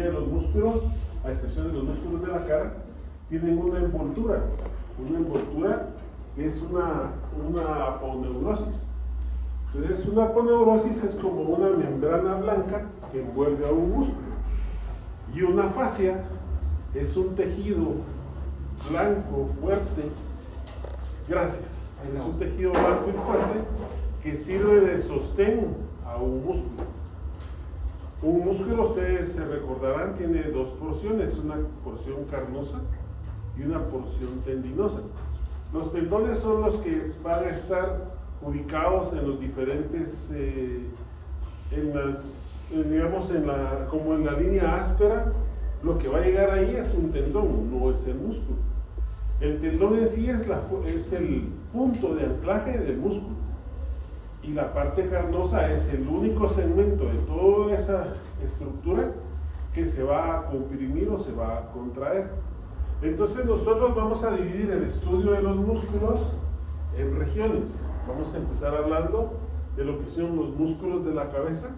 mayoría de los músculos, a excepción de los músculos de la cara, tienen una envoltura que es una aponeurosis. Entonces, una aponeurosis es como una membrana blanca que envuelve a un músculo. Y una fascia es un tejido blanco, fuerte. Gracias. Es un tejido blanco y fuerte que sirve de sostén a un músculo. Un músculo, ustedes se recordarán, tiene dos porciones, una porción carnosa y una porción tendinosa. Los tendones son los que van a estar ubicados en los diferentes, como en la línea áspera. Lo que va a llegar ahí es un tendón, no es el músculo. El tendón en sí es el punto de anclaje del músculo. Y la parte carnosa es el único segmento de toda esa estructura que se va a comprimir o se va a contraer. Entonces nosotros vamos a dividir el estudio de los músculos en regiones. Vamos a empezar hablando de lo que son los músculos de la cabeza.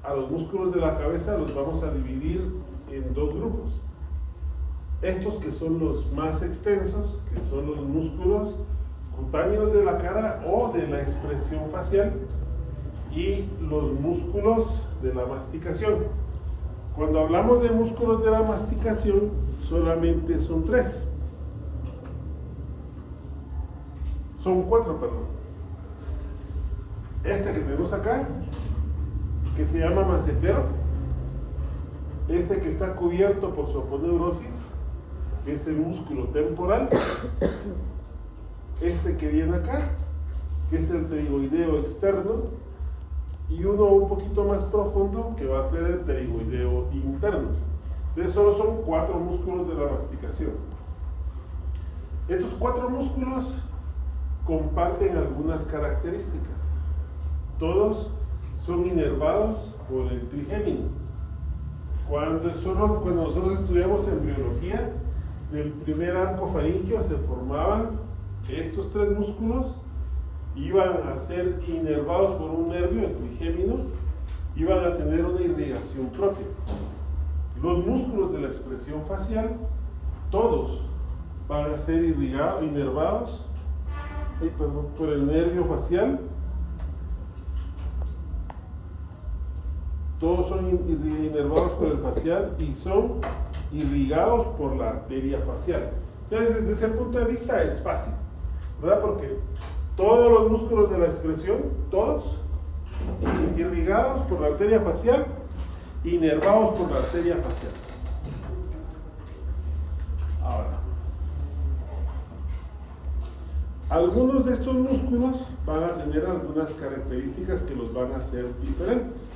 A los músculos de la cabeza los vamos a dividir en dos grupos. Estos que son los más extensos, que son los músculos cutáneos de la cara o de la expresión facial, y los músculos de la masticación. Cuando hablamos de músculos de la masticación, solamente son tres. Son cuatro, perdón. Este que tenemos acá, que se llama macetero. Este que está cubierto por su aponeurosis, que es el músculo temporal. Este que viene acá, que es el pterigoideo externo, y uno un poquito más profundo, que va a ser el pterigoideo interno. Entonces solo son cuatro músculos de la masticación. Estos cuatro músculos comparten algunas características. Todos son inervados por el trigémino. Cuando nosotros estudiamos embriología, del primer arco faríngeo se formaban estos tres músculos, iban a ser inervados por un nervio, el trigémino, iban a tener una irrigación propia. Los músculos de la expresión facial, todos van a ser inervados por el nervio facial. Todos son inervados por el facial y son irrigados por la arteria facial. Entonces, desde ese punto de vista es fácil, ¿verdad? Porque todos los músculos de la expresión, todos irrigados por la arteria facial, inervados por la arteria facial. Ahora, algunos de estos músculos van a tener algunas características que los van a hacer diferentes,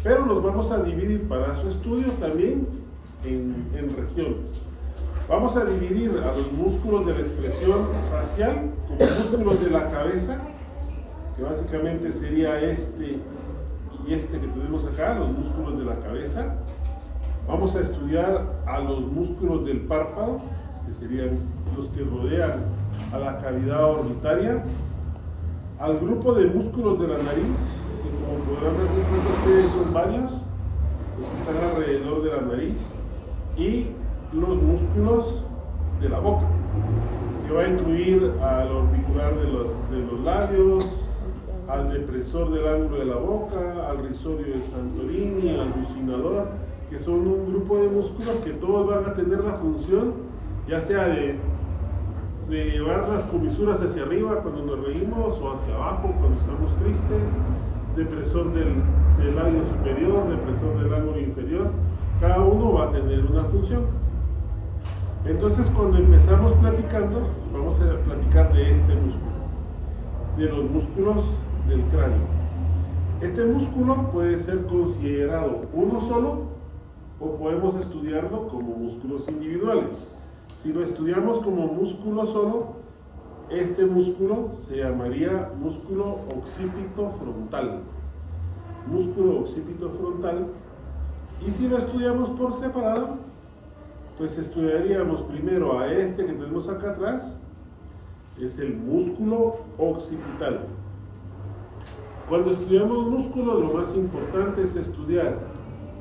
pero los vamos a dividir para su estudio también en regiones. Vamos a dividir a los músculos de la expresión facial como músculos de la cabeza, que básicamente sería este y este que tenemos acá, los músculos de la cabeza. Vamos a estudiar a los músculos del párpado, que serían los que rodean a la cavidad orbitaria, al grupo de músculos de la nariz, que como podrán ver ustedes son varios, los que están alrededor de la nariz, y los músculos de la boca, que va a incluir al orbicular de los labios, al depresor del ángulo de la boca, al risorio de Santorini, al bucinador, que son un grupo de músculos que todos van a tener la función, ya sea de llevar las comisuras hacia arriba cuando nos reímos o hacia abajo cuando estamos tristes, depresor del labio superior, depresor del ángulo inferior. Cada uno va a tener una función. Entonces, cuando empezamos platicando, vamos a platicar de este músculo, de los músculos del cráneo. Este músculo puede ser considerado uno solo o podemos estudiarlo como músculos individuales. Si lo estudiamos como músculo solo, este músculo se llamaría músculo occipito frontal. Músculo occipito frontal. Y si lo estudiamos por separado, pues estudiaríamos primero a este que tenemos acá atrás, es el músculo occipital. Cuando estudiamos músculos, lo más importante es estudiar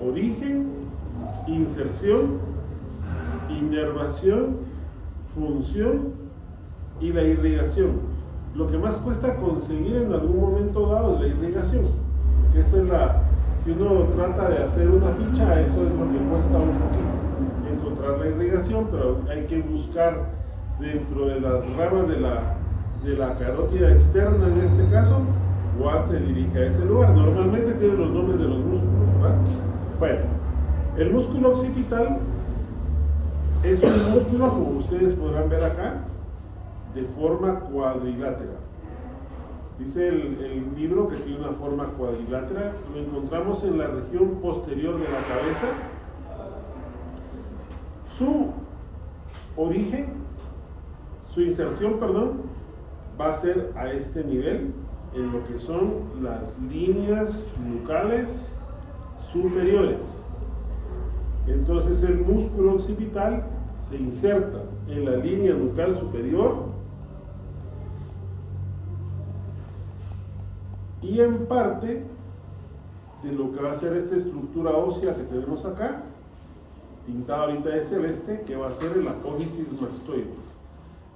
origen, inserción, inervación, función y la irrigación. Lo que más cuesta conseguir en algún momento dado es la irrigación, que esa es si uno trata de hacer una ficha, eso es lo que cuesta un poquito, encontrar la irrigación, pero hay que buscar dentro de las ramas de la carótida externa, en este caso, cuál se dirige a ese lugar. Normalmente tiene los nombres de los músculos, ¿verdad? Bueno, el músculo occipital es un músculo, como ustedes podrán ver acá, de forma cuadrilátera. Dice el libro que tiene una forma cuadrilátera. Lo encontramos en la región posterior de la cabeza. Su origen, su inserción, va a ser a este nivel, en lo que son las líneas nucales superiores. Entonces el músculo occipital se inserta en la línea nucal superior y en parte de lo que va a ser esta estructura ósea que tenemos acá, pintada ahorita de celeste, que va a ser el apófisis mastoides.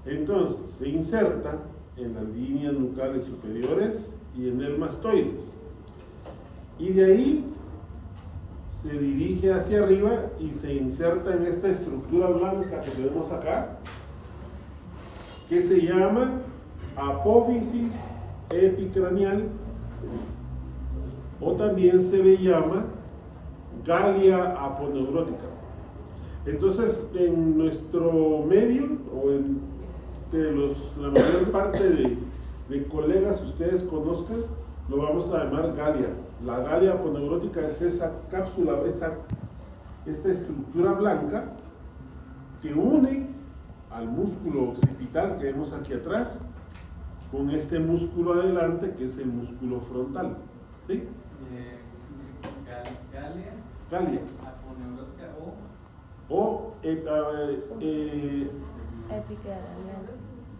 Entonces se inserta en las líneas nucales superiores y en el mastoides, y de ahí se dirige hacia arriba y se inserta en esta estructura blanca que tenemos acá, que se llama apófisis epicranial, o también se le llama galia aponeurótica. Entonces, en nuestro medio, o la mayor parte de colegas que ustedes conozcan, lo vamos a llamar galia. La galia aponeurótica es esa cápsula, esta estructura blanca que une al músculo occipital que vemos aquí atrás con este músculo adelante, que es el músculo frontal. ¿Sí? Galia aponeurótica o Epicranial.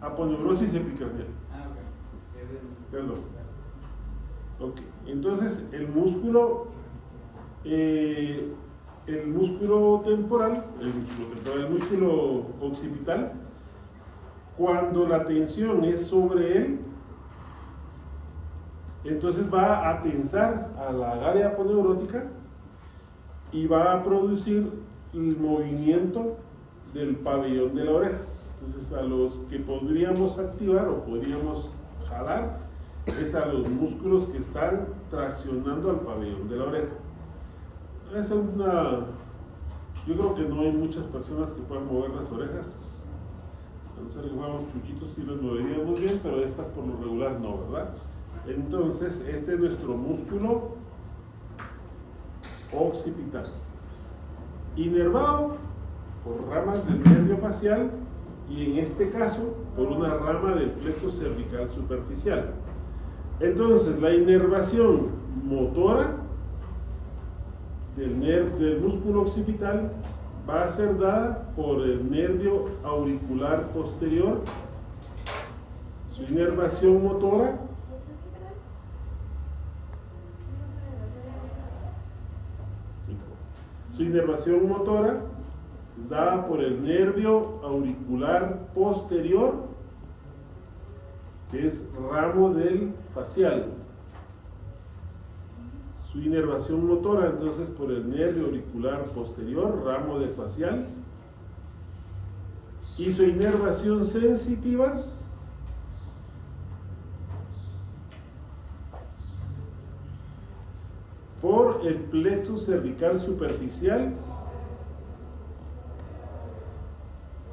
aponeurosis epicranial. ok. Perdón. Ok, entonces el músculo temporal, el músculo occipital, cuando la tensión es sobre él, entonces va a tensar a la galia aponeurótica y va a producir el movimiento del pabellón de la oreja. Entonces, a los que podríamos activar o podríamos jalar es a los músculos que están traccionando al pabellón de la oreja. Yo creo que no hay muchas personas que puedan mover las orejas. A no ser que fuéramos chuchitos, sí los moveríamos bien, pero estas por lo regular no, ¿verdad? Entonces, este es nuestro músculo occipital, inervado por ramas del nervio facial y en este caso por una rama del plexo cervical superficial. Entonces, la inervación motora del músculo occipital va a ser dada por el nervio auricular posterior. Su inervación motora dada por el nervio auricular posterior, que es ramo del facial. Su inervación motora, entonces, por el nervio auricular posterior, ramo del facial. Y su inervación sensitiva por el plexo cervical superficial,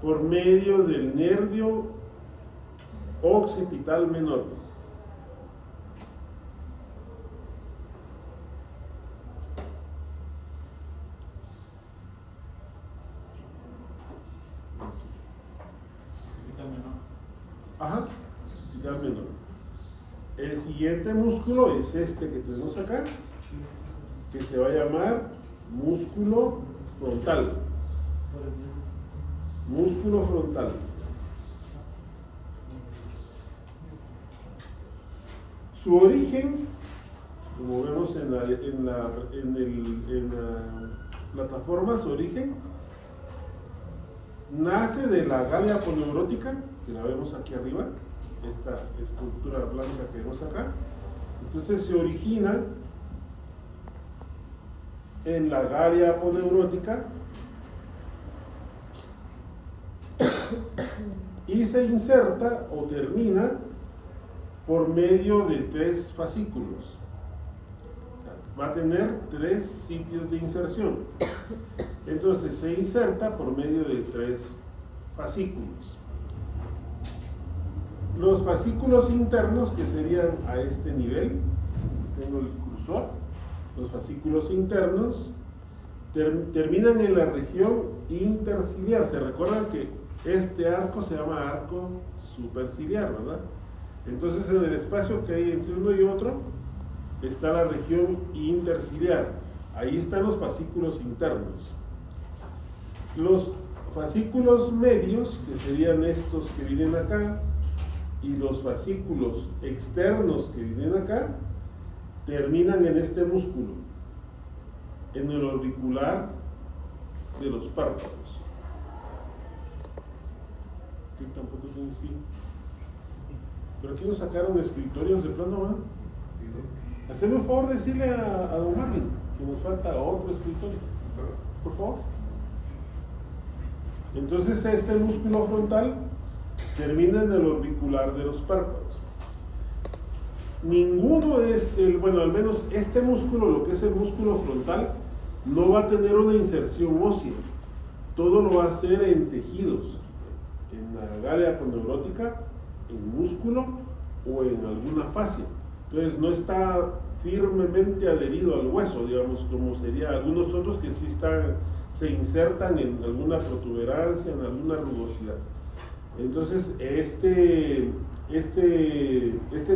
por medio del nervio occipital menor. Ajá, occipital menor. El siguiente músculo es este que tenemos acá, que se va a llamar músculo frontal. Músculo frontal. Su origen como vemos en la plataforma, su origen, nace de la galia aponeurótica, que la vemos aquí arriba, esta estructura blanca que vemos acá. Entonces se origina en la galia aponeurótica y se inserta o termina por medio de 3 fascículos. Va a tener 3 sitios de inserción. Entonces se inserta por medio de 3 fascículos. Los fascículos internos, que serían a este nivel, tengo el cursor, los fascículos internos terminan en la región interciliar. Se recuerdan que este arco se llama arco superciliar, ¿verdad? Entonces en el espacio que hay entre uno y otro está la región interciliar. Ahí están los fascículos internos. Los fascículos medios, que serían estos que vienen acá, y los fascículos externos que vienen acá, terminan en este músculo, en el orbicular de los párpados. Aquí tampoco tiene sí. Pero aquí nos sacaron escritorios de plano, ¿no? Sí. Haceme un favor de decirle a don Marvin que nos falta otro escritorio, por favor. Entonces este músculo frontal termina en el orbicular de los párpados. Ninguno de bueno, al menos este músculo, lo que es el músculo frontal, no va a tener una inserción ósea. Todo lo va a hacer en tejidos, en la galia aponeurótica, en músculo o en alguna fascia. Entonces no está firmemente adherido al hueso, digamos, como sería algunos otros que sí se insertan en alguna protuberancia, en alguna rugosidad. Entonces este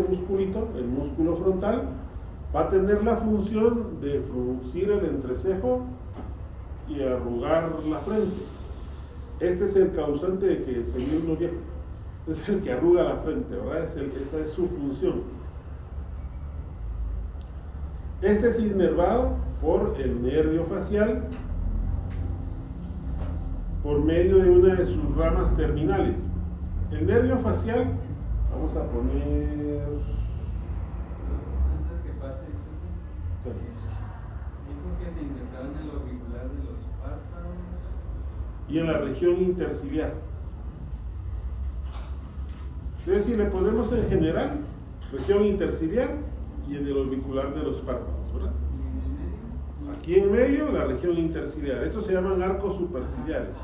musculito, el músculo frontal, va a tener la función de fruncir el entrecejo y arrugar la frente. Este es el causante de que se ve uno viejo, es el que arruga la frente, ¿verdad? Esa es su función. Este es inervado por el nervio facial por medio de una de sus ramas terminales. El nervio facial, vamos a poner... Antes que pase eso, dijo que se insertaba en el orbicular de los párpados y en la región interciliar. Entonces, si le ponemos en general, región interciliar y en el orbicular de los párpados, ¿verdad? Aquí en medio, la región interciliar. Estos se llaman arcos superciliares.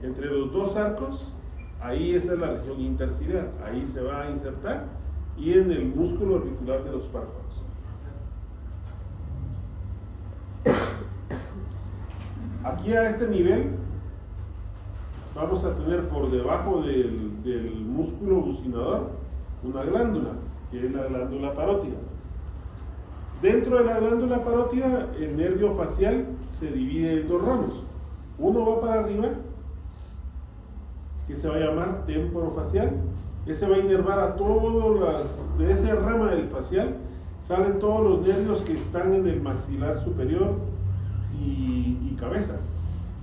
Entre los dos arcos, ahí esa es la región interciliar. Ahí se va a insertar y en el músculo orbicular de los párpados. Aquí a este nivel vamos a tener por debajo del músculo bucinador una glándula, que es la glándula parótida. Dentro de la glándula parótida, el nervio facial se divide en 2 ramos. Uno va para arriba, que se va a llamar temporofacial. Ese va a inervar a todos de esa rama del facial, salen todos los nervios que están en el maxilar superior y cabeza.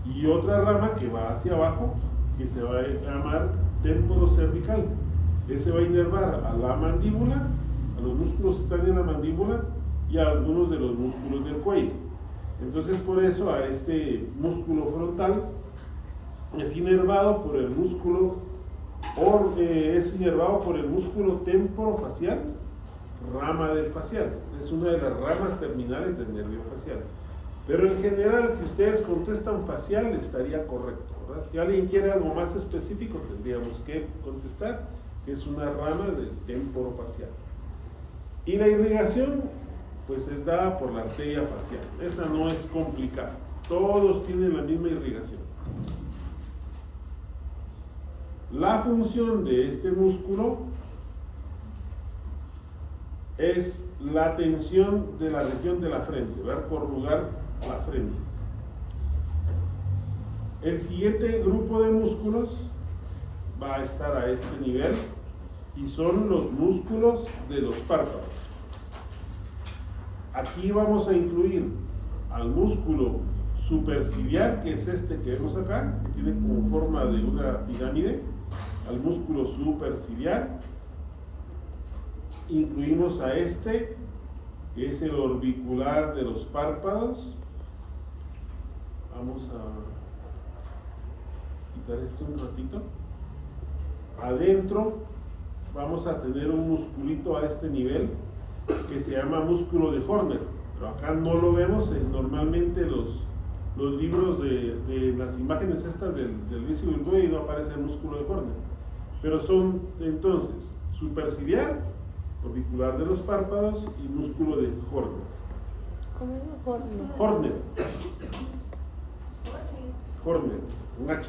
Y otra rama que va hacia abajo, que se va a llamar temporocervical. Ese va a inervar a la mandíbula, a los músculos que están en la mandíbula y a algunos de los músculos del cuello. Entonces, por eso a este músculo frontal es inervado por el músculo temporofacial, rama del facial. Es una de las ramas terminales del nervio facial. Pero en general, si ustedes contestan facial, estaría correcto, ¿verdad? Si alguien quiere algo más específico, tendríamos que contestar que es una rama del temporofacial. Y la irrigación, pues es dada por la arteria facial. Esa no es complicada. Todos tienen la misma irrigación. La función de este músculo es la tensión de la región de la frente, ¿verdad? Por lugar la frente. El siguiente grupo de músculos va a estar a este nivel y son los músculos de los párpados. Aquí vamos a incluir al músculo superciliar, que es este que vemos acá, que tiene como forma de una pirámide, al músculo superciliar. Incluimos a este, que es el orbicular de los párpados. Vamos a quitar esto un ratito. Adentro vamos a tener un musculito a este nivel que se llama músculo de Horner, pero acá no lo vemos. Normalmente los libros de las imágenes estas del inicio del buey no aparece el músculo de Horner, pero son entonces superciliar, orbicular de los párpados y músculo de Horner. ¿Cómo es Horner? Horner, un H.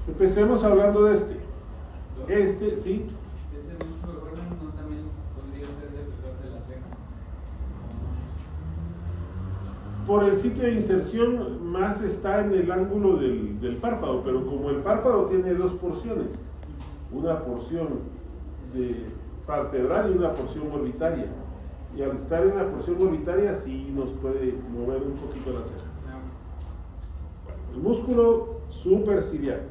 Empecemos hablando de este. Este, sí. Ese músculo de Horner no también podría ser defensor de la ceja. Por el sitio de inserción más está en el ángulo del párpado, pero como el párpado tiene dos porciones, una porción de palpebral y una porción orbitaria, y al estar en la porción orbitaria sí nos puede mover un poquito la ceja. El músculo superciliar.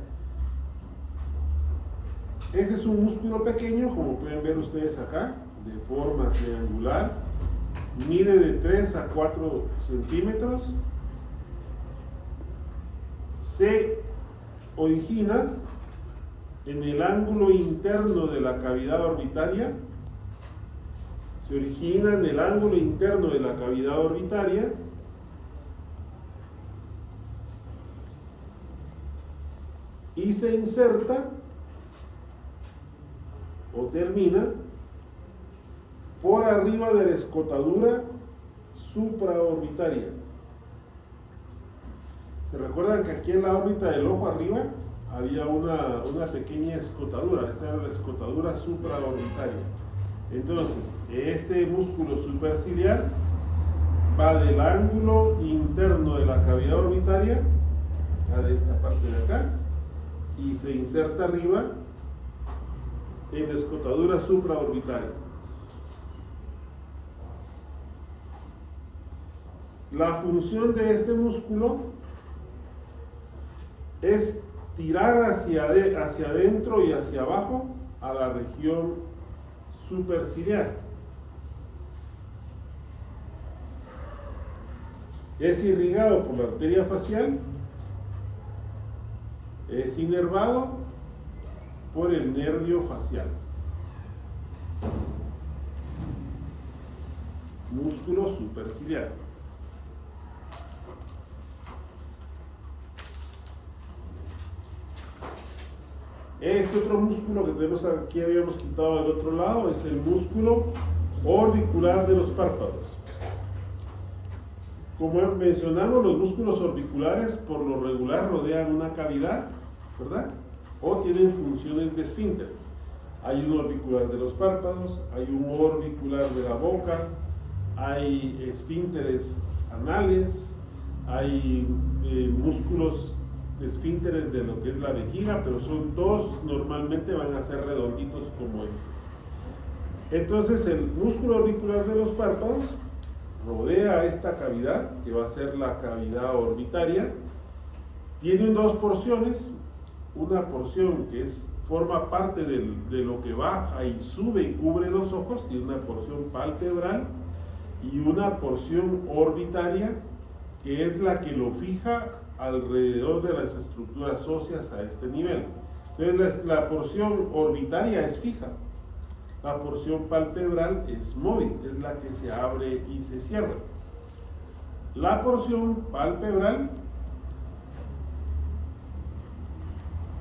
Este es un músculo pequeño, como pueden ver ustedes acá, de forma triangular, mide de 3 a 4 centímetros, se origina en el ángulo interno de la cavidad orbitaria, y se inserta o termina por arriba de la escotadura supraorbitaria. ¿Se recuerdan que aquí en la órbita del ojo arriba había una pequeña escotadura? Esa era la escotadura supraorbitaria. Entonces, este músculo superciliar va del ángulo interno de la cavidad orbitaria, de esta parte de acá, y se inserta arriba en la escotadura supraorbitaria. La función de este músculo es tirar hacia adentro y hacia abajo a la región superciliar. Es irrigado por la arteria facial, es inervado por el nervio facial. Músculo superciliar. Este otro músculo que tenemos aquí, habíamos quitado del otro lado, es el músculo orbicular de los párpados. Como mencionamos, los músculos orbiculares por lo regular rodean una cavidad, ¿verdad? O tienen funciones de esfínteres. Hay un orbicular de los párpados, hay un orbicular de la boca, hay esfínteres anales, hay músculos esfínteres de lo que es la vejiga, pero son dos, normalmente van a ser redonditos como este. Entonces el músculo orbicular de los párpados rodea esta cavidad, que va a ser la cavidad orbitaria. Tiene dos porciones, una porción que forma parte de lo que baja y sube y cubre los ojos, tiene una porción palpebral y una porción orbitaria, que es la que lo fija alrededor de las estructuras óseas a este nivel. Entonces la porción orbitaria es fija, la porción palpebral es móvil, es la que se abre y se cierra. La porción palpebral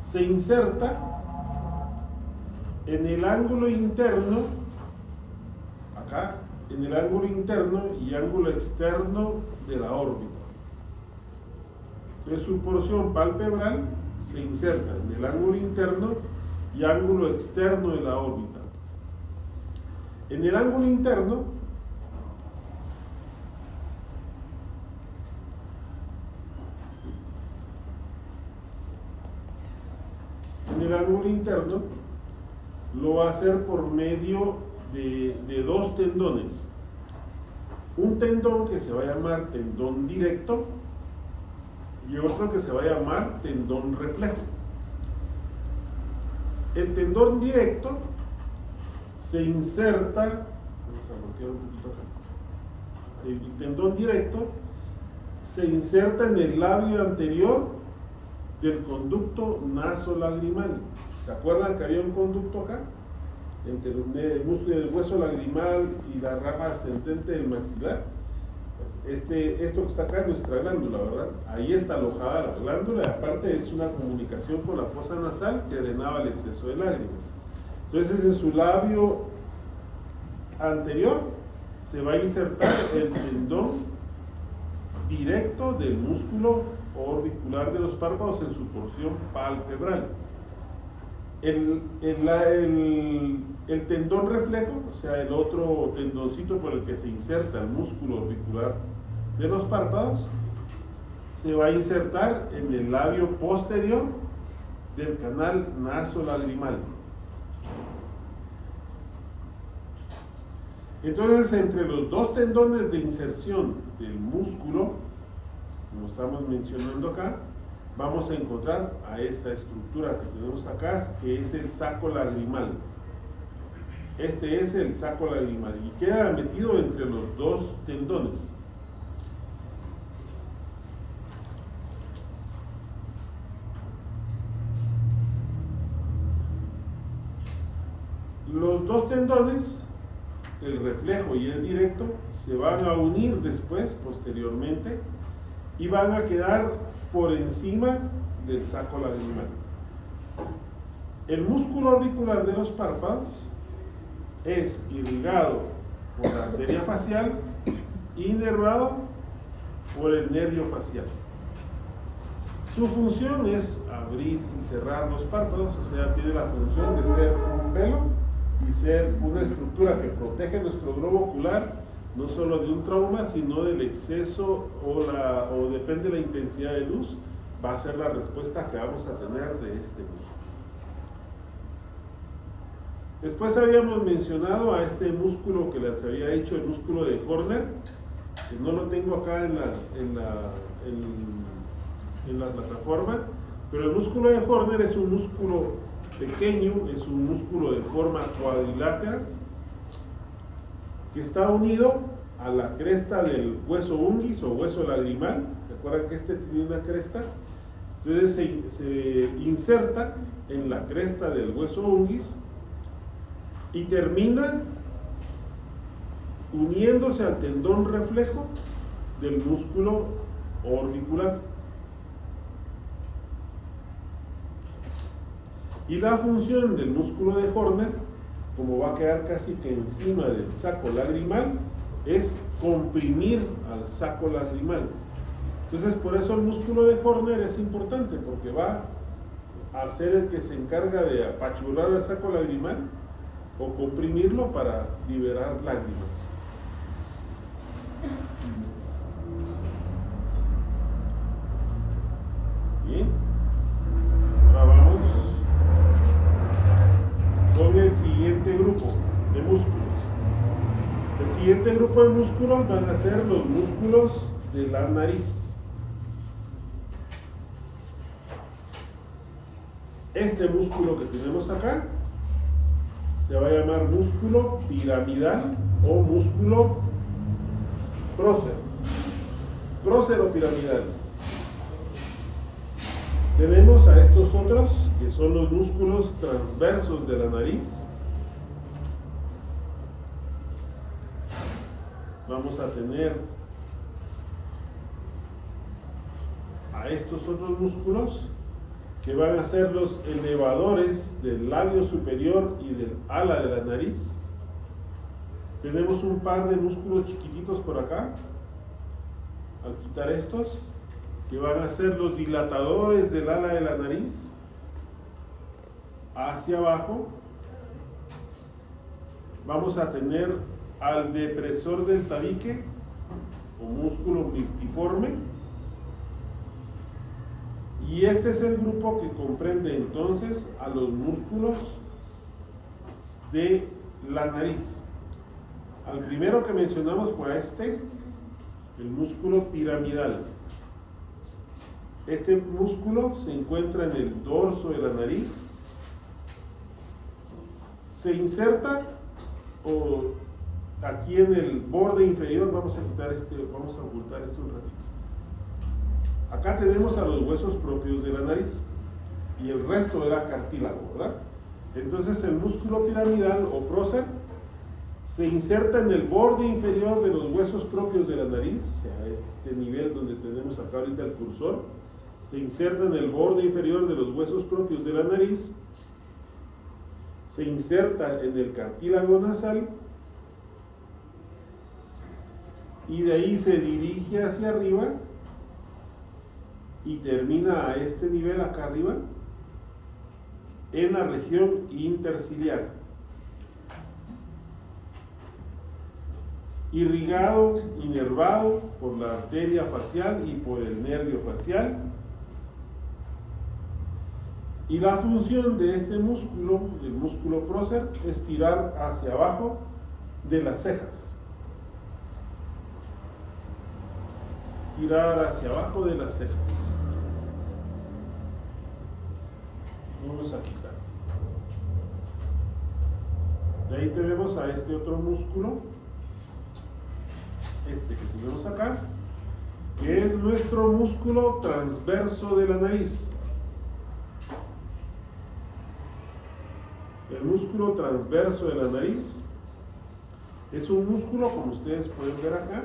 se inserta en el ángulo interno, acá, en el ángulo interno y ángulo externo de la órbita. Entonces su porción palpebral se inserta en el ángulo interno y ángulo externo de la órbita. En el ángulo interno lo va a hacer por medio de dos tendones. Un tendón que se va a llamar tendón directo y otro que se va a llamar tendón reflejo. El tendón directo se inserta, vamos a voltear un poquito acá. El tendón directo se inserta en el labio anterior del conducto nasolagrimal. ¿Se acuerdan que había un conducto acá? Entre el hueso lagrimal y la rama ascendente del maxilar. Esto que está acá es nuestra glándula, ¿verdad? Ahí está alojada la glándula, y aparte es una comunicación con la fosa nasal que drenaba el exceso de lágrimas. Entonces en su labio anterior se va a insertar el tendón directo del músculo orbicular de los párpados en su porción palpebral. El tendón reflejo, o sea, el otro tendoncito por el que se inserta el músculo orbicular de los párpados, se va a insertar en el labio posterior del canal nasolagrimal. Entonces, entre los dos tendones de inserción del músculo, como estamos mencionando acá, vamos a encontrar a esta estructura que tenemos acá, que es el saco lagrimal. Este es el saco lagrimal y queda metido entre los dos tendones. Los dos tendones, el reflejo y el directo, se van a unir después, posteriormente, y van a quedar por encima del saco lagrimal. El músculo orbicular de los párpados es irrigado por la arteria facial, inervado por el nervio facial. Su función es abrir y cerrar los párpados, o sea, tiene la función de ser un velo y ser una estructura que protege nuestro globo ocular, no solo de un trauma, sino del exceso o depende de la intensidad de luz, va a ser la respuesta que vamos a tener de este músculo. Después habíamos mencionado a este músculo que les había dicho, el músculo de Horner, que no lo tengo acá en la plataforma, pero el músculo de Horner es un músculo pequeño, es un músculo de forma cuadrilátera que está unido a la cresta del hueso unguis o hueso lagrimal. ¿Recuerdan que este tiene una cresta? Entonces se inserta en la cresta del hueso unguis y termina uniéndose al tendón reflejo del músculo orbicular. Y la función del músculo de Horner, como va a quedar casi que encima del saco lagrimal, es comprimir al saco lagrimal. Entonces, por eso el músculo de Horner es importante, porque va a ser el que se encarga de apachurrar el saco lagrimal o comprimirlo para liberar lágrimas. Bien, ahora vamos con el siguiente grupo de músculos. El siguiente grupo de músculos van a ser los músculos de la nariz. Este músculo que tenemos acá se va a llamar músculo piramidal o músculo prócer. Prócer o piramidal. Tenemos a estos otros que son los músculos transversos de la nariz. Vamos a tener a estos otros músculos que van a ser los elevadores del labio superior y del ala de la nariz. Tenemos un par de músculos chiquititos por acá, al quitar estos, que van a ser los dilatadores del ala de la nariz hacia abajo. Vamos a tener al depresor del tabique o músculo multiforme, y este es el grupo que comprende entonces a los músculos de la nariz. Al primero que mencionamos fue a este, el músculo piramidal. Este músculo se encuentra en el dorso de la nariz. Se inserta aquí en el borde inferior. Vamos a ocultar esto un ratito. Acá tenemos a los huesos propios de la nariz y el resto era cartílago, ¿verdad? Entonces el músculo piramidal o prócer se inserta en el borde inferior de los huesos propios de la nariz, o sea, este nivel donde tenemos acá ahorita el cursor, se inserta en el borde inferior de los huesos propios de la nariz, se inserta en el cartílago nasal y de ahí se dirige hacia arriba y termina a este nivel acá arriba en la región interciliar, irrigado, inervado por la arteria facial y por el nervio facial. Y la función de este músculo, el músculo prócer, es tirar hacia abajo de las cejas. Tirar hacia abajo de las cejas. Vamos a quitar. De ahí tenemos a este otro músculo, este que tenemos acá, que es nuestro músculo transverso de la nariz. El músculo transverso de la nariz es un músculo, como ustedes pueden ver acá,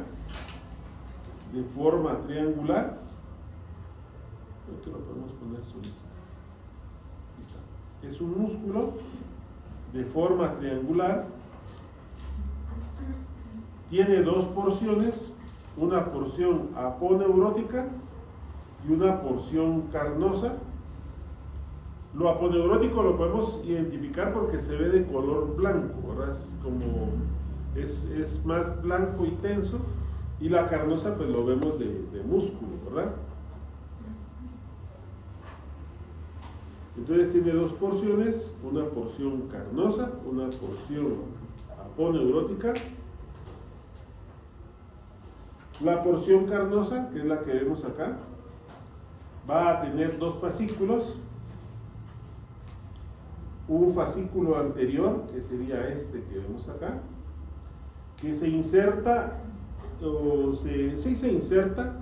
de forma triangular. Creo que lo podemos poner solito. Ahí está. Es un músculo de forma triangular. Tiene dos porciones, una porción aponeurótica y una porción carnosa. Lo aponeurótico lo podemos identificar porque se ve de color blanco, ¿verdad? Es más blanco y tenso, y la carnosa pues lo vemos de músculo, ¿verdad? Entonces tiene dos porciones, una porción carnosa, una porción aponeurótica. La porción carnosa, que es la que vemos acá, va a tener dos fascículos. Un fascículo anterior, que sería este que vemos acá, que se inserta, se inserta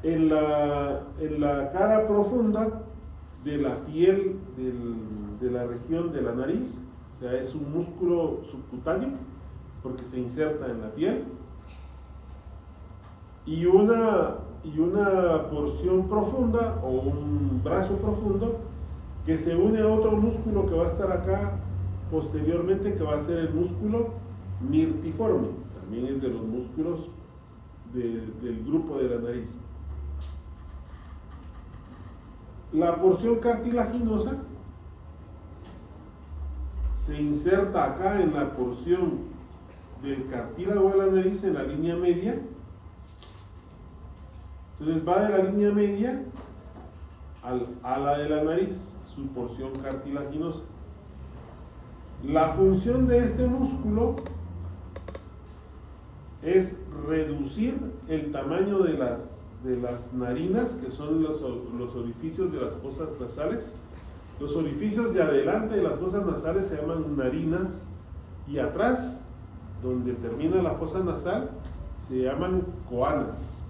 en la cara profunda de la piel de la región de la nariz. O sea, es un músculo subcutáneo, porque se inserta en la piel. Y una porción profunda, o un brazo profundo, que se une a otro músculo que va a estar acá posteriormente, que va a ser el músculo mirtiforme. También es de los músculos del grupo de la nariz. La porción cartilaginosa se inserta acá en la porción del cartílago de la nariz, en la línea media. Entonces va de la línea media a la de la nariz, su porción cartilaginosa. La función de este músculo es reducir el tamaño de las narinas, que son los orificios de las fosas nasales. Los orificios de adelante de las fosas nasales se llaman narinas, y atrás, donde termina la fosa nasal, se llaman coanas.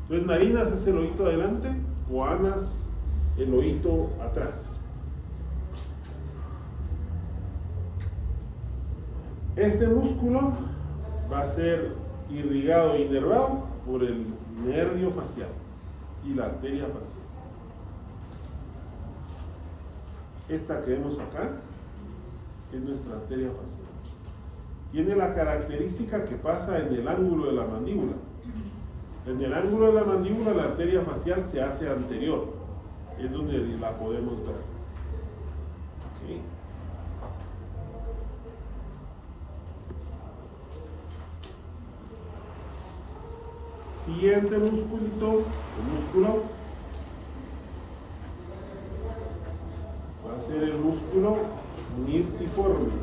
Entonces, narinas es el oído adelante, coanas el oído atrás. Este músculo va a ser irrigado e inervado por el nervio facial y la arteria facial. Esta que vemos acá es nuestra arteria facial. Tiene la característica que pasa en el ángulo de la mandíbula. En el ángulo de la mandíbula la arteria facial se hace anterior, es donde la podemos ver. ¿Sí? Siguiente músculo va a ser el músculo mirtiforme.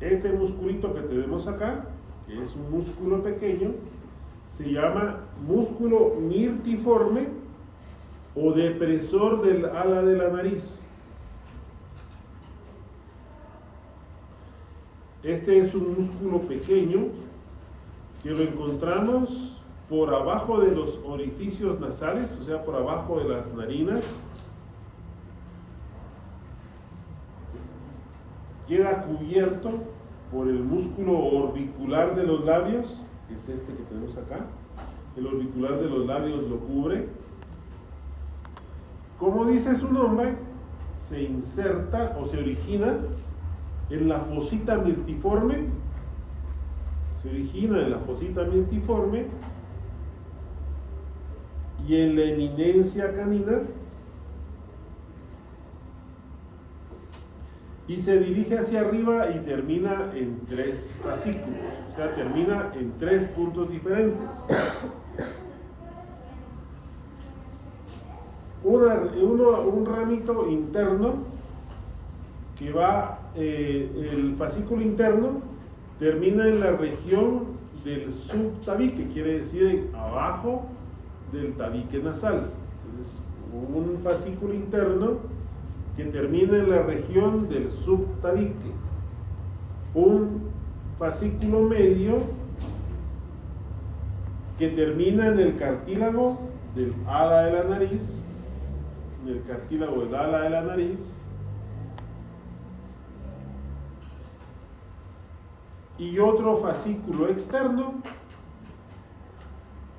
Este musculito que tenemos acá, que es un músculo pequeño, se llama músculo mirtiforme o depresor del ala de la nariz. Este es un músculo pequeño que lo encontramos por abajo de los orificios nasales, o sea, por abajo de las narinas. Queda cubierto por el músculo orbicular de los labios, que es este que tenemos acá. El orbicular de los labios lo cubre. Como dice su nombre, se inserta o se origina en la fosita mirtiforme. Se origina en la fosita mirtiforme y en la eminencia canina, y se dirige hacia arriba y termina en 3 fascículos, o sea, termina en 3 puntos diferentes. Un ramito interno que va, el fascículo interno termina en la región del subtabique, quiere decir abajo del tabique nasal. Entonces, un fascículo interno que termina en la región del subtabique. Un fascículo medio que termina en el cartílago del ala de la nariz, en el cartílago del ala de la nariz, y otro fascículo externo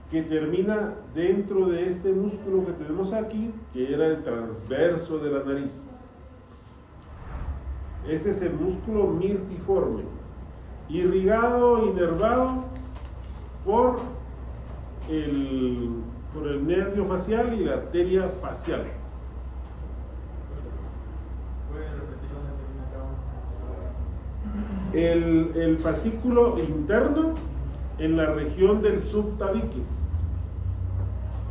que termina dentro de este músculo que tenemos aquí, que era el transverso de la nariz. Ese es el músculo mirtiforme, irrigado, inervado por el nervio facial y la arteria facial. El fascículo interno en la región del subtabique,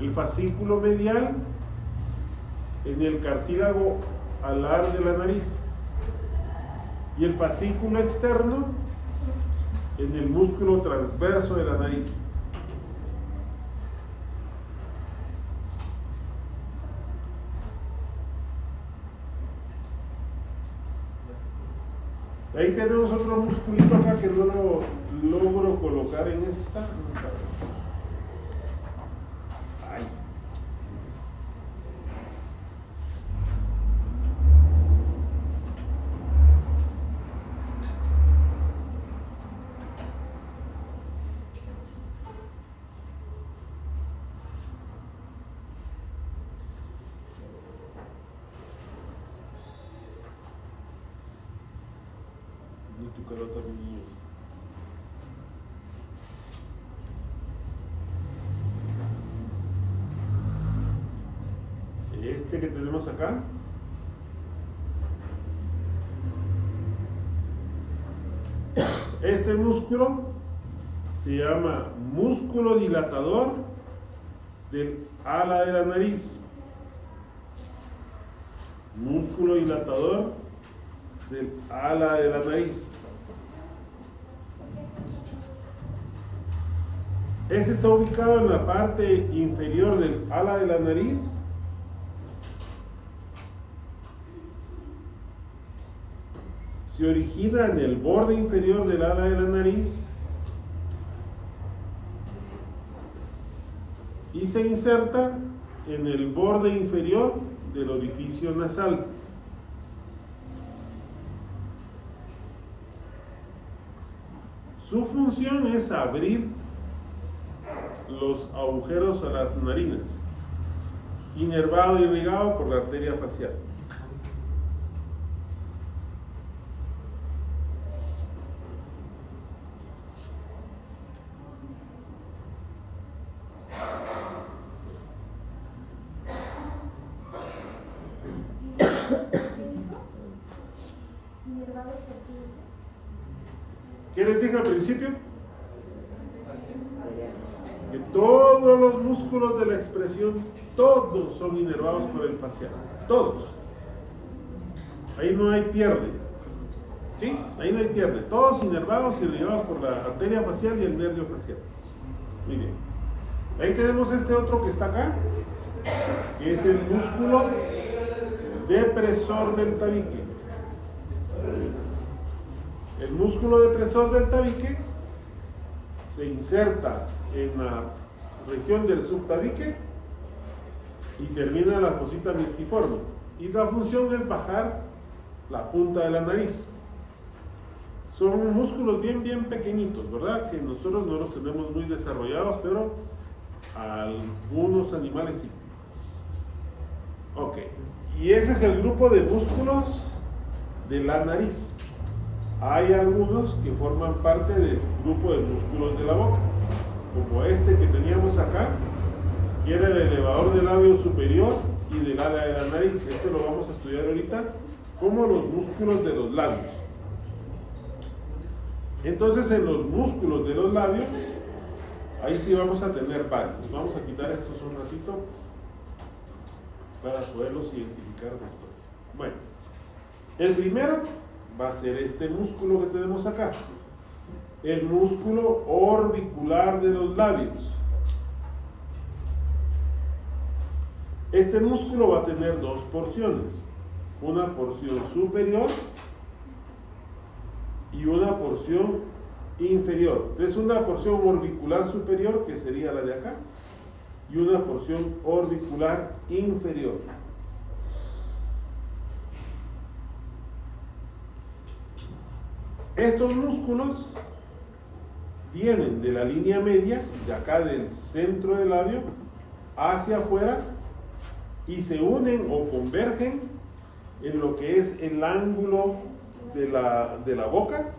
el fascículo medial en el cartílago alar de la nariz y el fascículo externo en el músculo transverso de la nariz. Ahí tenemos otro musculito acá que no lo logro colocar en esta. Vamos a ver. Ay. Tu carota mío. Este que tenemos acá este músculo se llama músculo dilatador del ala de la nariz. Músculo dilatador del ala de la nariz. Este está ubicado en la parte inferior del ala de la nariz. Se origina en el borde inferior del ala de la nariz y se inserta en el borde inferior del orificio nasal. Su función es abrir los agujeros a las narinas, inervado y irrigado por la arteria facial. ¿Qué les dije al principio? Que todos los músculos de la expresión, todos son inervados por el facial, todos. Ahí no hay pierde. ¿Sí? Ahí no hay pierde. Todos inervados y irrigados por la arteria facial y el nervio facial. Muy bien. Ahí tenemos este otro que está acá, que es el músculo depresor del tabique. El músculo depresor del tabique se inserta en la región del subtabique y termina en la fosita multiforme. Y la función es bajar la punta de la nariz. Son músculos bien pequeñitos, ¿verdad? Que nosotros no los tenemos muy desarrollados, pero algunos animales sí. Ok. Y ese es el grupo de músculos de la nariz. Hay algunos que forman parte del grupo de músculos de la boca, como este que teníamos acá, que era el elevador del labio superior y del ala de la nariz. Esto lo vamos a estudiar ahorita como los músculos de los labios. Entonces, en los músculos de los labios, ahí sí vamos a tener varios. Vamos a quitar estos un ratito para poderlos identificar después. Bueno, el primero va a ser este músculo que tenemos acá, el músculo orbicular de los labios. Este músculo va a tener dos porciones, una porción superior y una porción inferior. Entonces, una porción orbicular superior, que sería la de acá, y una porción orbicular inferior. Estos músculos vienen de la línea media, de acá del centro del labio, hacia afuera, y se unen o convergen en lo que es el ángulo de la boca,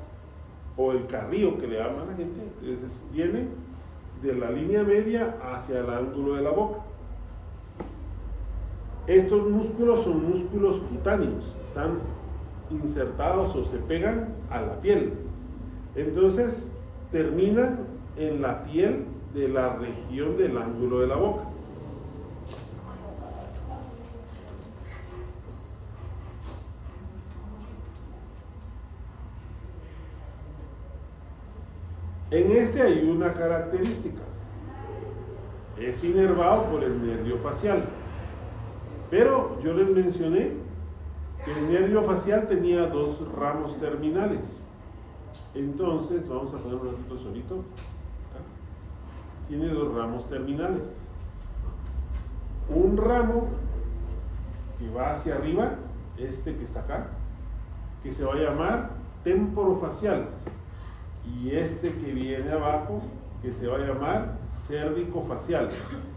o el carrillo que le llama la gente. Entonces viene de la línea media hacia el ángulo de la boca. Estos músculos son músculos cutáneos, están insertados o se pegan a la piel. Entonces terminan en la piel de la región del ángulo de la boca. En este hay una característica: es inervado por el nervio facial, pero yo les mencioné que el nervio facial tenía dos ramos terminales. Entonces, vamos a poner un ratito solito acá. Tiene dos ramos terminales, un ramo que va hacia arriba, este que está acá, que se va a llamar temporofacial, y este que viene abajo, que se va a llamar cérvico-facial,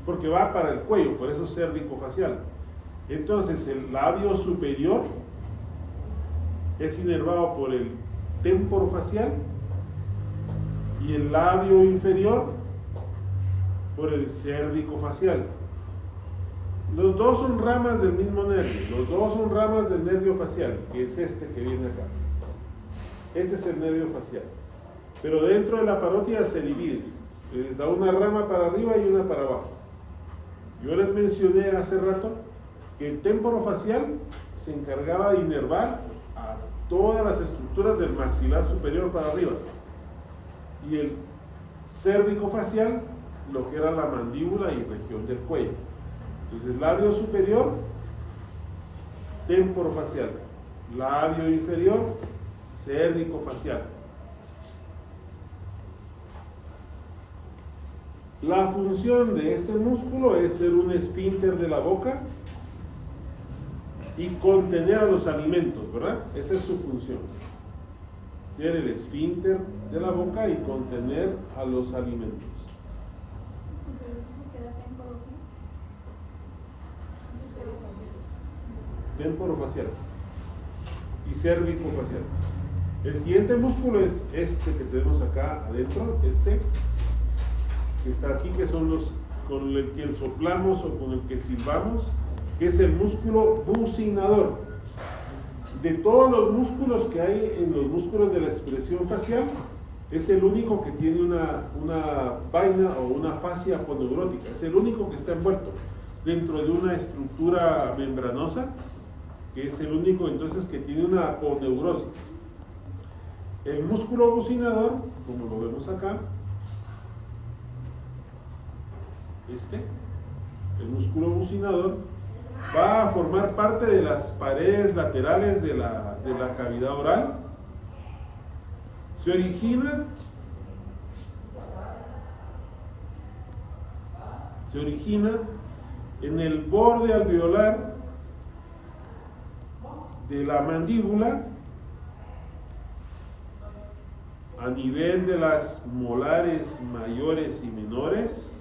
porque va para el cuello, por eso cérvico-facial. Entonces, el labio superior es inervado por el temporofacial y el labio inferior por el cérvico-facial. Los dos son ramas del mismo nervio, los dos son ramas del nervio facial, que es este que viene acá. Este es el nervio facial. Pero dentro de la parótida se divide. Les da una rama para arriba y una para abajo. Yo les mencioné hace rato que el temporofacial se encargaba de inervar a todas las estructuras del maxilar superior para arriba. Y el cérvico-facial, lo que era la mandíbula y región del cuello. Entonces, labio superior, temporofacial. Labio inferior, cérvico-facial. La función de este músculo es ser un esfínter de la boca y contener a los alimentos, ¿verdad? Esa es su función. Ser el esfínter de la boca y contener a los alimentos. Temporofacial y cérvico-facial. El siguiente músculo es este que tenemos acá adentro, este que está aquí, que son los con el que soplamos o con el que silbamos, que es el músculo bucinador. De todos los músculos que hay en los músculos de la expresión facial, es el único que tiene una vaina o una fascia aponeurótica, es el único que está envuelto dentro de una estructura membranosa, que es el único entonces que tiene una aponeurosis. El músculo bucinador, como lo vemos acá, el músculo bucinador va a formar parte de las paredes laterales de la cavidad oral. Se origina en el borde alveolar de la mandíbula, a nivel de las molares mayores y menores.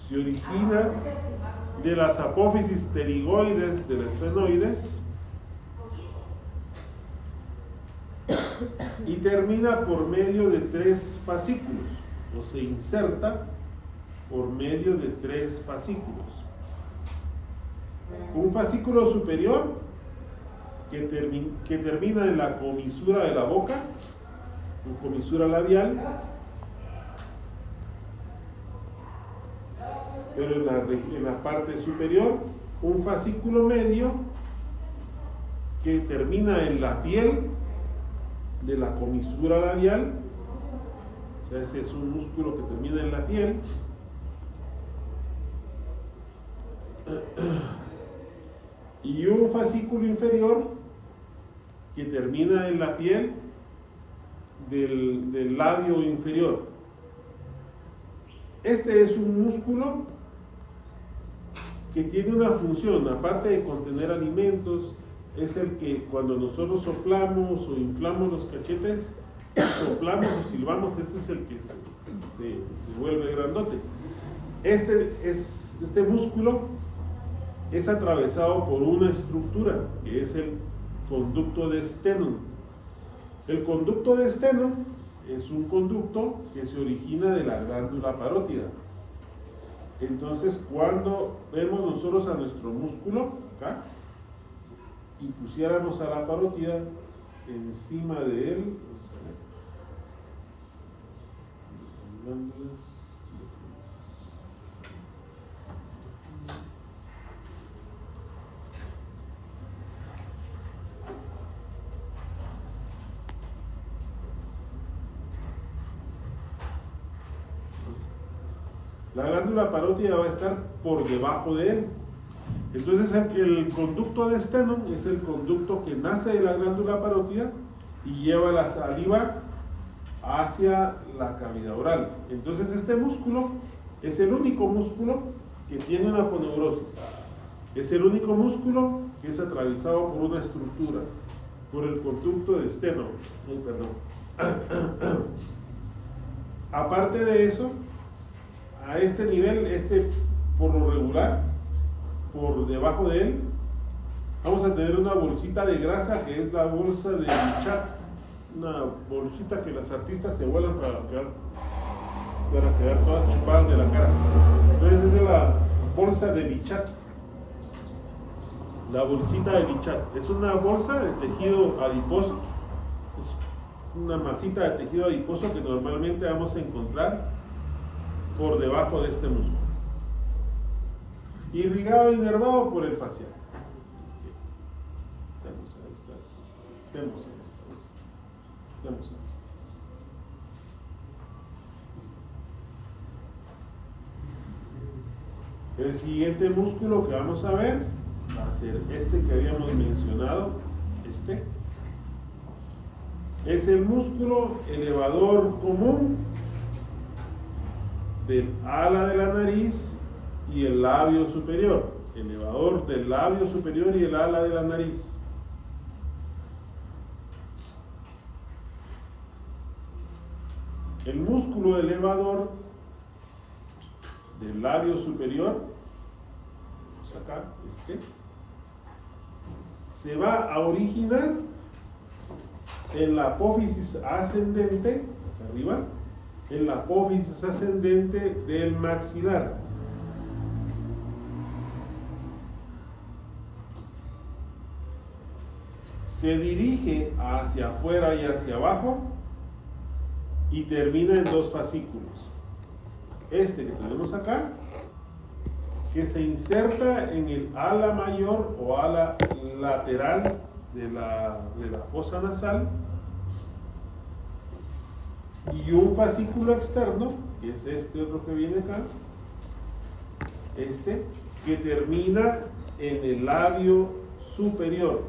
Se origina de las apófisis pterigoides del esfenoides y termina por medio de 3 fascículos, o se inserta por medio de 3 fascículos. Un fascículo superior que termina en la comisura de la boca, o comisura labial, pero en la parte superior, un fascículo medio que termina en la piel de la comisura labial, o sea, ese es un músculo que termina en la piel, y un fascículo inferior que termina en la piel del labio inferior. Este es un músculo que tiene una función, aparte de contener alimentos, es el que cuando nosotros soplamos o inflamos los cachetes, soplamos o silbamos, este es el que se vuelve grandote. Este músculo es atravesado por una estructura que es el conducto de Stenum. El conducto de Stenum es un conducto que se origina de la glándula parótida. Entonces, cuando vemos nosotros a nuestro músculo acá y pusiéramos a la parótida encima de él, vamos a ver, ¿dónde están glándulas? La glándula parótida va a estar por debajo de él. Entonces el conducto de Stenum es el conducto que nace de la glándula parótida y lleva la saliva hacia la cavidad oral. Entonces este músculo es el único músculo que tiene una aponeurosis. Es el único músculo que es atravesado por una estructura, por el conducto de Stenum. Aparte de eso, a este nivel, por lo regular, por debajo de él, vamos a tener una bolsita de grasa que es la bolsa de Bichat, una bolsita que las artistas se vuelan para quedar todas chupadas de la cara. Entonces esa es la bolsa de Bichat, la bolsita de Bichat. Es una bolsa de tejido adiposo, es una masita de tejido adiposo que normalmente vamos a encontrar por debajo de este músculo, irrigado e inervado por el facial. El siguiente músculo que vamos a ver va a ser este que habíamos mencionado. Es el músculo elevador común del ala de la nariz y el labio superior, elevador del labio superior y el ala de la nariz. El músculo elevador del labio superior, acá, se va a originar en la apófisis ascendente, acá arriba, en la apófisis ascendente del maxilar. Se dirige hacia afuera y hacia abajo y termina en 2 fascículos. Este que tenemos acá que se inserta en el ala mayor o ala lateral de la fosa nasal, y un fascículo externo, que es este otro que viene acá, este, que termina en el labio superior.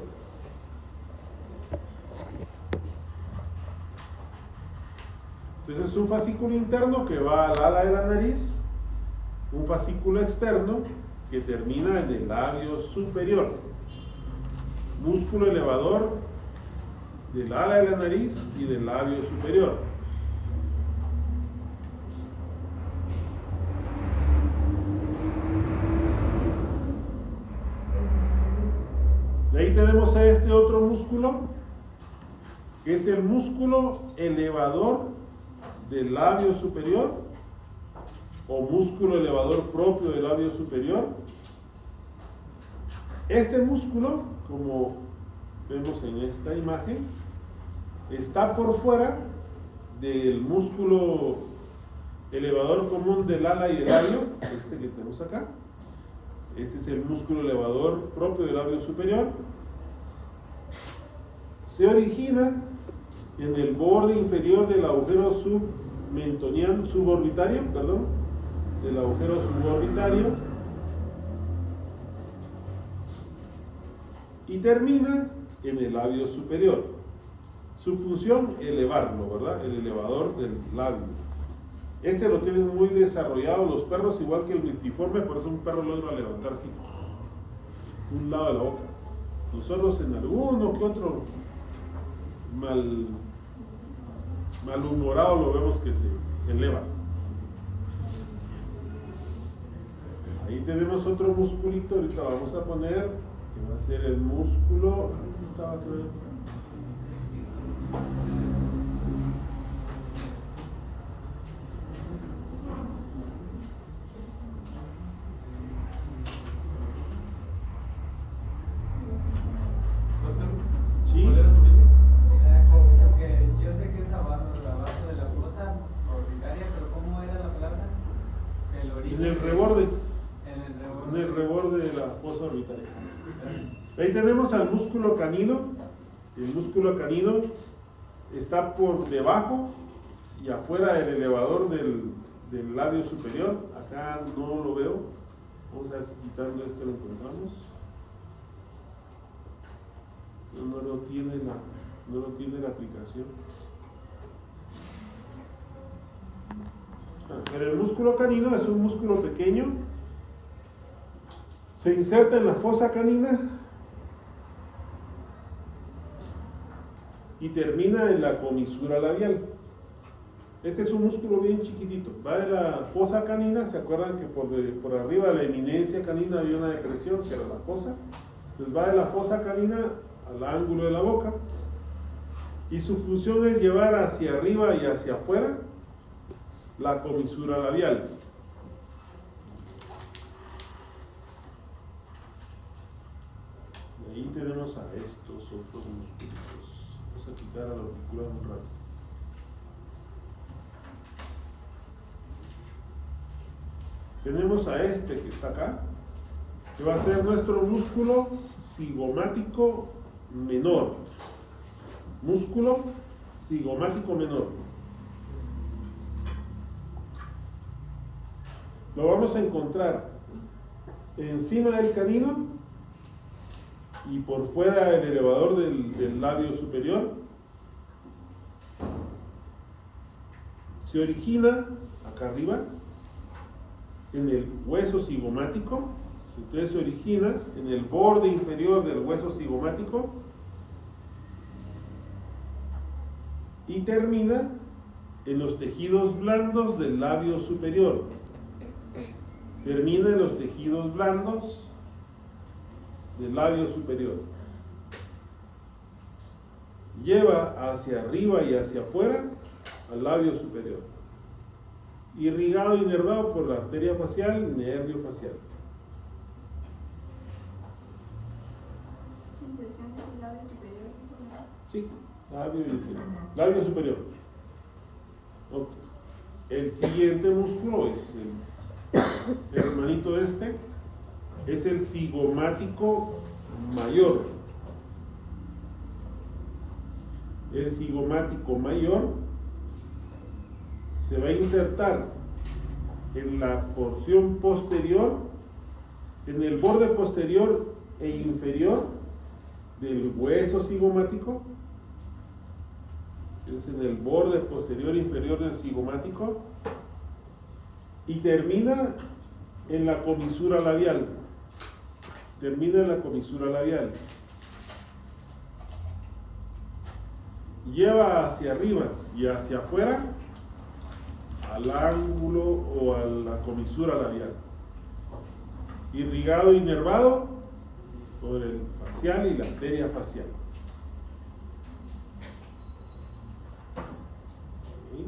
Entonces es un fascículo interno que va al ala de la nariz, un fascículo externo que termina en el labio superior. Músculo elevador del ala de la nariz y del labio superior. De ahí tenemos a este otro músculo, que es el músculo elevador del labio superior, o músculo elevador propio del labio superior. Este músculo, como vemos en esta imagen, está por fuera del músculo elevador común del ala y el labio, este que tenemos acá. Este es el músculo elevador propio del labio superior. Se origina en el borde inferior del agujero suborbitario, del agujero suborbitario, y termina en el labio superior. Su función, elevarlo, ¿verdad? El elevador del labio. Este lo tienen muy desarrollado los perros, igual que el multiforme, por eso un perro logra levantar así un lado de la boca. Nosotros en alguno que otro malhumorado lo vemos que se eleva. Ahí tenemos otro musculito, ahorita vamos a poner, que va a ser el músculo, aquí estaba, creo. Ahí tenemos al músculo canino. El músculo canino está por debajo y afuera del elevador del labio superior. Acá no lo veo. Vamos a ver si quitando esto lo encontramos. No lo tiene la aplicación. Pero el músculo canino es un músculo pequeño. Se inserta en la fosa canina y termina en la comisura labial. Este es un músculo bien chiquitito. Va de la fosa canina. ¿Se acuerdan que por arriba de la eminencia canina había una depresión que era la fosa? Pues va de la fosa canina al ángulo de la boca. Y su función es llevar hacia arriba y hacia afuera la comisura labial. Ahí tenemos a estos otros músculos. Vamos a quitar a la auricular un rato. Tenemos a este que está acá, que va a ser nuestro músculo cigomático menor. Músculo cigomático menor. Lo vamos a encontrar encima del canino y por fuera del elevador del labio superior. Se origina acá arriba en el hueso cigomático. Entonces se origina en el borde inferior del hueso cigomático y termina en los tejidos blandos del labio superior. Termina en los tejidos blandos del labio superior. Lleva hacia arriba y hacia afuera al labio superior. Irrigado y inervado por la arteria facial, nervio facial. ¿Su inserción es el labio superior? Sí, labio superior. Okay. El siguiente músculo es el hermanito este, es el cigomático mayor. El cigomático mayor se va a insertar en la porción posterior, en el borde posterior e inferior del hueso cigomático. Es en el borde posterior e inferior del cigomático y termina en la comisura labial. Termina en la comisura labial. Lleva hacia arriba y hacia afuera al ángulo o a la comisura labial. Irrigado y inervado por el facial y la arteria facial. ¿Sí?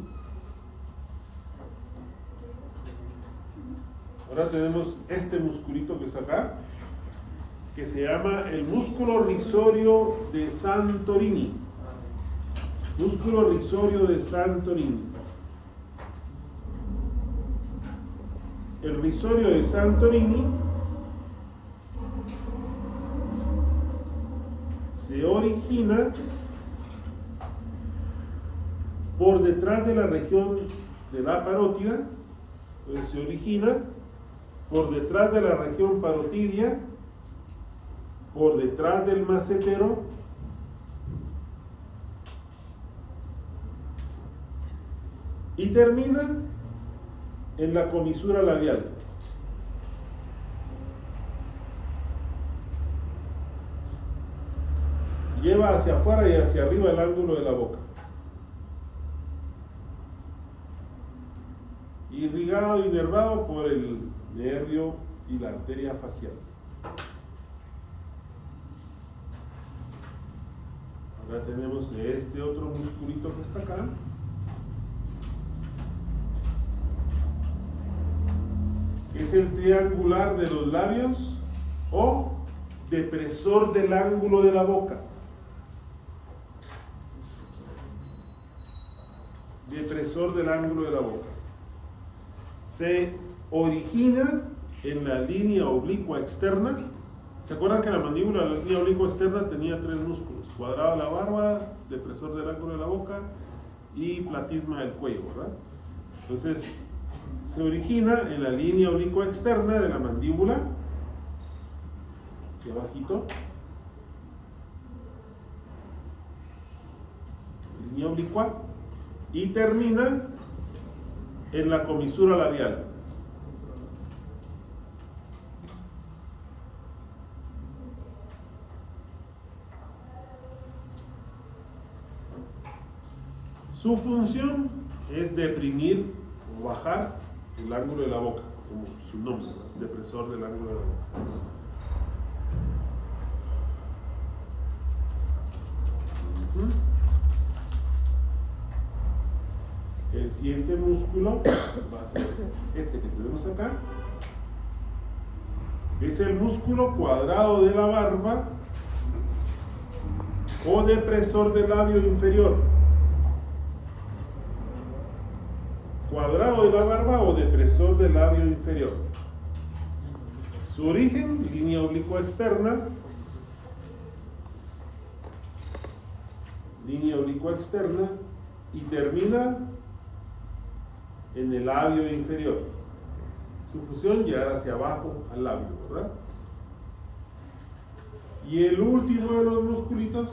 Ahora tenemos este musculito que está acá, que se llama el músculo rizorio de Santorini. Músculo rizorio de Santorini. El rizorio de Santorini se origina por detrás de la región de la parótida. Entonces se origina por detrás de la región parotidia, por detrás del macetero, y termina en la comisura labial. Lleva hacia afuera y hacia arriba el ángulo de la boca. Irrigado y inervado por el nervio y la arteria facial. Ahora tenemos este otro musculito que está acá, que es el triangular de los labios o depresor del ángulo de la boca. Depresor del ángulo de la boca. Se origina en la línea oblicua externa. ¿Se acuerdan que la mandíbula, la línea oblicua externa, tenía tres músculos? Cuadrado de la barba, depresor del ángulo de la boca y platisma del cuello, ¿verdad? Entonces, se origina en la línea oblicua externa de la mandíbula, aquí abajito, línea oblicua, y termina en la comisura labial. Su función es deprimir o bajar el ángulo de la boca, como su nombre, ¿no? Depresor del ángulo de la boca. El siguiente músculo va a ser este que tenemos acá. Es el músculo cuadrado de la barba o depresor del labio inferior. Cuadrado de la barba o depresor del labio inferior. Su origen, línea oblicua externa. Línea oblicua externa y termina en el labio inferior. Su función, llegar hacia abajo al labio, ¿verdad? Y el último de los musculitos,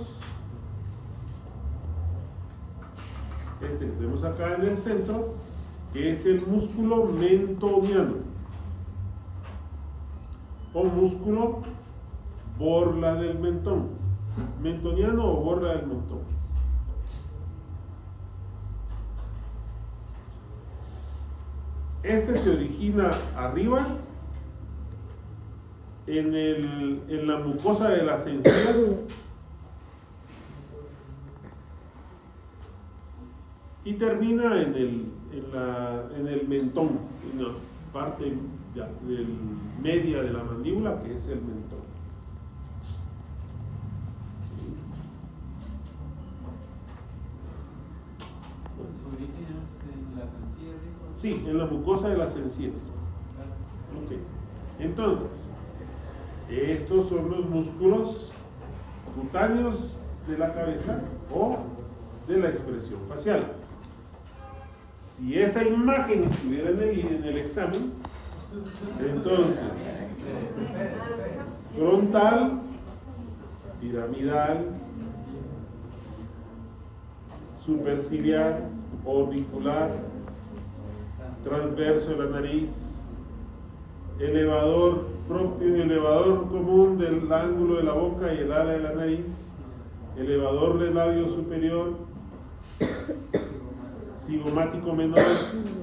este que tenemos acá en el centro, que es el músculo mentoniano o músculo borla del mentón. Mentoniano o borla del mentón. Este se origina arriba en la mucosa de las encías y termina en el mentón, en la parte media de la mandíbula, que es el mentón. ¿Su origen es en las encías, dijo? Sí, en la mucosa de las encías. Ok. Entonces, Estos son los músculos cutáneos de la cabeza o de la expresión facial. Si esa imagen estuviera en el examen, entonces frontal, piramidal, superciliar, orbicular, transverso de la nariz, elevador propio y elevador común del ángulo de la boca y el ala de la nariz, elevador del labio superior, cigomático menor,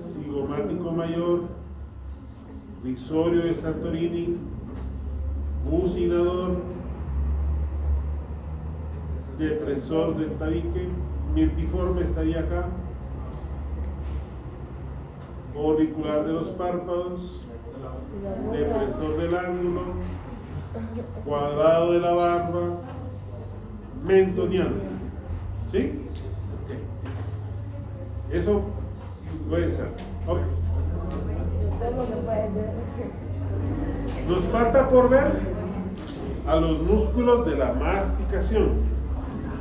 cigomático mayor, rizorio de Santorini, bucinador, depresor del tabique, mirtiforme estaría acá, auricular de los párpados, depresor del ángulo, cuadrado de la barba, mentoniano. ¿Sí? Eso puede ser. Ok. Todo lo que puede ser. Nos falta por ver a los músculos de la masticación.